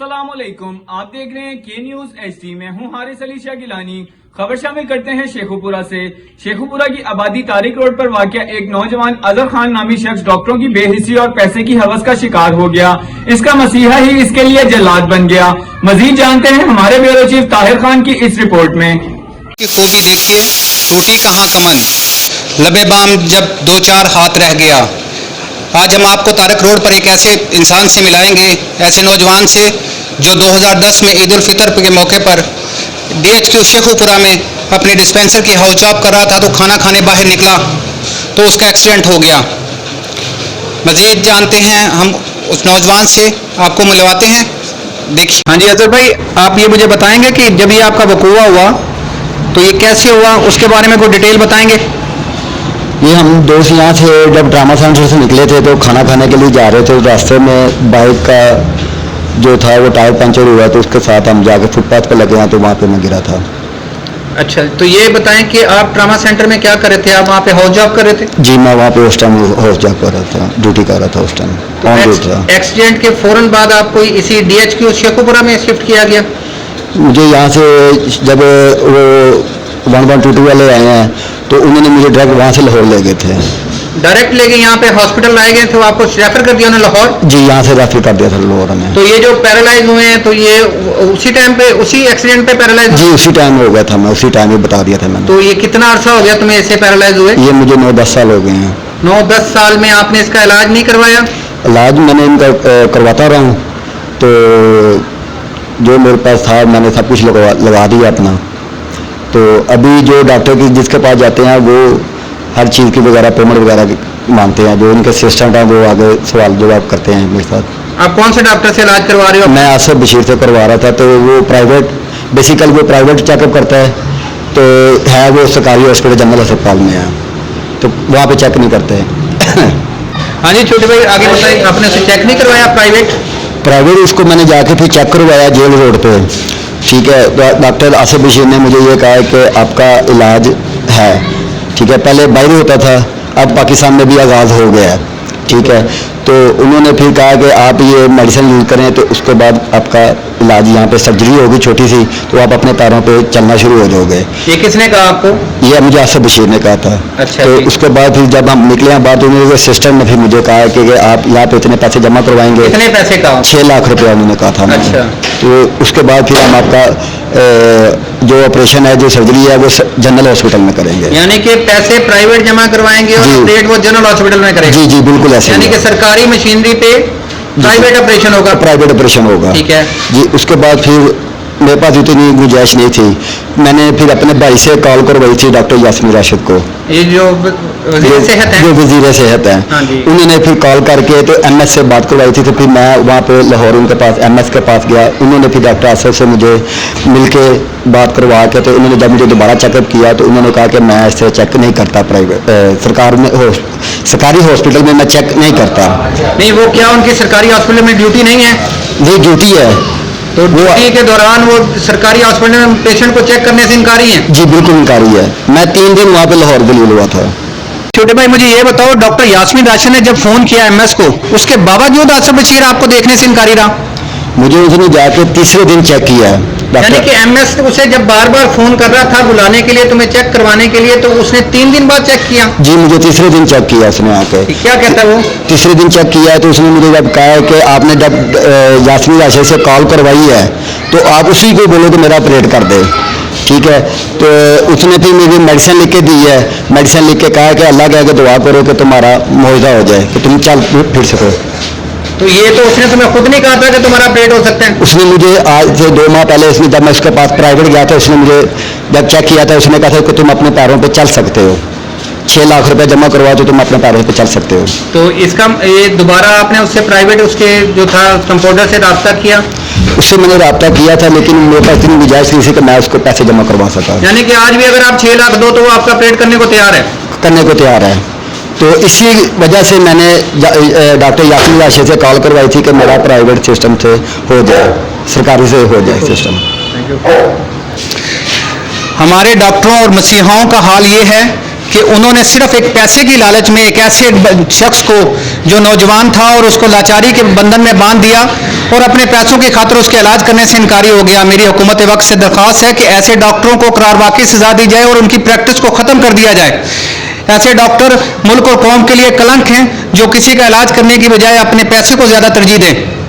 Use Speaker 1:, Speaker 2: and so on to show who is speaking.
Speaker 1: अस्सलामुअलैकुम, आप देख रहे हैं के न्यूज HD। मैं हूं हारिस अली शाह गिलानी। खबर शामिल करते हैं शेखुपुरा से। शेखुपुरा की आबादी तारिक रोड पर वाक़या एक नौजवान अजहर खान नामी शख्स डॉक्टरों की बेहिसी और पैसे की हवस का शिकार हो गया। इसका मसीहा ही इसके लिए जल्लाद बन गया। मजीद जानते हैं हमारे ब्यूरो चीफ ताहिर खान की इस रिपोर्ट में।
Speaker 2: की खूबी देखिए, टूटी कहाँ कमन, लबे बाम जब दो चार हाथ रह गया। आज हम आपको तारिक रोड पर एक ऐसे इंसान से मिलाएंगे, ऐसे नौजवान से जो 2010 में ईद उल फितर के मौके पर DHQ शेखुपुरा में अपने डिस्पेंसर की हाउस जॉब कर रहा था, तो खाना खाने बाहर निकला तो उसका एक्सीडेंट हो गया। मजीद जानते हैं हम उस नौजवान से, आपको मिलवाते हैं। देखिए। हाँ जी अजहर भाई, आप ये मुझे बताएंगे कि जब ये आपका वकूआ हुआ तो ये कैसे हुआ, उसके बारे में कोई डिटेल बताएंगे।
Speaker 3: ये हम दोस्त यहाँ से जब ड्रामा सेंटर से निकले थे तो खाना खाने के लिए जा रहे थे। रास्ते में बाइक का जो था वो टायर पंचर हुआ, तो उसके साथ हम जाके फुटपाथ पर लगे हैं, तो वहाँ पे मैं गिरा था।
Speaker 2: अच्छा, तो ये बताएं कि आप ट्रामा सेंटर में क्या कर रहे थे? आप वहाँ पे हाउस जॉब कर रहे थे?
Speaker 3: जी, मैं वहाँ पे उस टाइम हाउस जॉब कर रहा था, ड्यूटी कर रहा था उस टाइम।
Speaker 2: तो एक्सीडेंट के फौरन बाद आपको इसी DHQ शेखुपुरा में शिफ्ट किया गया?
Speaker 3: मुझे यहाँ से जब वो 1122 वाले आए हैं तो उन्होंने मुझे डायरेक्ट वहाँ से लाहौर ले गए थे।
Speaker 2: डायरेक्ट लेके यहाँ पे हॉस्पिटल लाए गए थे, तो आपको रेफर कर दिया उन्होंने लाहौर?
Speaker 3: जी, यहाँ से रेफर कर दिया था लाहौर में।
Speaker 2: तो ये जो पैरालाइज हुए हैं, तो ये उसी टाइम पे, उसी एक्सीडेंट पे पैरालाइज?
Speaker 3: जी, उसी टाइम हो गया था, मैं उसी टाइम ही बता दिया था मैंने।
Speaker 2: तो ये कितना अरसा हो गया तुम्हें ऐसे पैरालाइज हुए?
Speaker 3: ये मुझे 9-10 साल हो गए हैं।
Speaker 2: 9-10 साल में आपने इसका इलाज नहीं करवाया?
Speaker 3: इलाज मैंने इनका करवाता रहा हूँ, तो जो मेरे पास था मैंने सब कुछ लगा दिया अपना। तो अभी जो डॉक्टर की जिसके पास जाते हैं वो हर चीज़ की वगैरह पेमेंट वगैरह मांगते हैं, जो उनके असिस्टेंट हैं वो आगे सवाल जवाब करते हैं मेरे साथ।
Speaker 2: आप कौन से डॉक्टर से इलाज करवा रहे हो?
Speaker 3: मैं आसिफ बशीर से करवा रहा था। तो वो प्राइवेट, बेसिकली वो प्राइवेट चेकअप करता है, तो है वो सरकारी हॉस्पिटल जनरल अस्पताल में है, तो वहाँ पे चेक नहीं करते।
Speaker 2: हाँ जी छोटे भाई, आगे बताइए। आपने उसे चेक नहीं करवाया प्राइवेट?
Speaker 3: उसको मैंने जाके फिर चेक करवाया जेल रोड पे। ठीक है, डॉक्टर आसिफ बशीर ने मुझे ये कहा कि आपका इलाज है। ठीक है, पहले बाहर होता था, अब पाकिस्तान में भी आगाज़ हो गया है। ठीक है, तो उन्होंने फिर कहा कि आप ये मेडिसिन यूज़ करें, तो उसके बाद आपका इलाज, यहाँ पे सर्जरी होगी छोटी सी, तो आप अपने पैरों पे चलना शुरू हो जाओगे।
Speaker 2: ये किसने कहा आपको?
Speaker 3: ये मुझे आसिफ बशीर ने कहा था।
Speaker 2: अच्छा।
Speaker 3: तो उसके बाद फिर जब हम निकले हैं बाहर, तो उन्होंने सिस्टर ने फिर मुझे कहा कि आप यहाँ पे इतने पैसे जमा करवाएंगे।
Speaker 2: कितने पैसे का?
Speaker 3: 6 लाख रुपया उन्होंने कहा था।
Speaker 2: अच्छा।
Speaker 3: तो उसके बाद फिर हम आपका जो ऑपरेशन है, जो सर्जरी है, वो जनरल हॉस्पिटल में करेंगे।
Speaker 2: यानी कि पैसे प्राइवेट जमा करवाएंगे और ऑपरेट वो जनरल हॉस्पिटल में करेंगे?
Speaker 3: जी जी, बिल्कुल ऐसे।
Speaker 2: यानी कि सरकारी मशीनरी पे प्राइवेट ऑपरेशन होगा?
Speaker 3: प्राइवेट ऑपरेशन होगा।
Speaker 2: ठीक है
Speaker 3: जी। उसके बाद फिर मेरे पास इतनी गुंजाइश नहीं थी, मैंने फिर अपने भाई से कॉल करवाई थी, डॉक्टर यास्मीन राशिद को,
Speaker 2: ये जो वज़ीर सेहत है?
Speaker 3: जो वज़ीर सेहत है।
Speaker 2: हाँ जी।
Speaker 3: उन्होंने फिर कॉल करके तो MS से बात करवाई थी। तो फिर मैं वहाँ पे लाहौर उनके पास MS के पास गया, उन्होंने फिर डॉक्टर आसिफ से मुझे मिल के बात करवा के, तो उन्होंने जब मुझे दोबारा चेकअप किया तो उन्होंने कहा कि मैं इससे चेक नहीं करता, प्राइवेट सरकारी हॉस्पिटल में मैं चेक नहीं करता।
Speaker 2: नहीं, वो क्या उनकी सरकारी हॉस्पिटल में ड्यूटी नहीं है?
Speaker 3: ये ड्यूटी है,
Speaker 2: तो ड्यूटी के दौरान वो सरकारी हॉस्पिटल में पेशेंट को चेक करने से इनकारी है?
Speaker 3: जी बिल्कुल इनकारी है। मैं 3 दिन वहाँ पे लाहौर के लिए हुआ था।
Speaker 2: छोटे भाई मुझे ये बताओ, डॉक्टर यास्मीन राशिद ने जब फोन किया MS को, उसके बावजूद आसिफ बशीर आपको देखने से इनकारी रहा?
Speaker 3: मुझे उसने जाके तीसरे दिन चेक किया है।
Speaker 2: यानी कि MS उसे जब बार बार फोन कर रहा था बुलाने के लिए, तुम्हें चेक करवाने के लिए, तो उसने 3 दिन बाद चेक किया?
Speaker 3: जी, मुझे तीसरे दिन चेक किया उसने आके।
Speaker 2: क्या कहता है वो? तीसरे
Speaker 3: दिन चेक किया है, तो उसने मुझे जब कहा है कि आपने जब यास्मीन राशिद से कॉल करवाई है तो आप उसी को बोलो कि मेरा ऑपरेट कर दे। ठीक है, तो उसने फिर मुझे मेडिसिन लिख के दी है। मेडिसिन लिख के कहा है कि अल्लाह कह के दुआ करो कि तुम्हारा मुआवजा हो जाए, कि तुम चल फिर सको।
Speaker 2: तो ये तो उसने तुम्हें खुद नहीं कहा था कि तुम्हारा ऑपरेट हो सकता है?
Speaker 3: उसने मुझे आज से 2 माह पहले, इसमें जब मैं उसके पास प्राइवेट गया था, उसने मुझे जब चेक किया था, उसने कहा था कि तुम अपने पैरों पे चल सकते हो, 6 लाख रुपए जमा करवा तो तुम अपने पैरों पे चल सकते हो।
Speaker 2: तो इसका ये दोबारा आपने उससे प्राइवेट उसके जो था कंपाउंडर से रब्ता किया?
Speaker 3: उससे मैंने रब्ता किया था, लेकिन मेरे पास इतनी गुंजाइश नहीं थी कि मैं उसको पैसे जमा करवा सका।
Speaker 2: यानी कि आज भी अगर आप 6 लाख दो तो वो आपका ऑपरेट करने को तैयार है?
Speaker 3: करने को तैयार है। तो इसी वजह से मैंने डॉक्टर यास्मीन राशिद से कॉल करवाई थी कि मेरा प्राइवेट सिस्टम से हो जाए, सरकारी से हो जाए सिस्टम।
Speaker 2: हमारे डॉक्टरों और मसीहाओं का हाल ये है कि उन्होंने सिर्फ एक पैसे की लालच में एक ऐसे शख्स को जो नौजवान था और उसको लाचारी के बंधन में बांध दिया और अपने पैसों की खातिर उसके इलाज करने से इनकारी हो गया। मेरी हुकूमत वक्त से दरख्वास्त है कि ऐसे डॉक्टरों को करारवाकी सजा दी जाए और उनकी प्रैक्टिस को ख़त्म कर दिया जाए। ऐसे डॉक्टर मुल्क और कौम के लिए कलंक हैं जो किसी का इलाज करने की बजाय अपने पैसे को ज़्यादा तरजीह दें।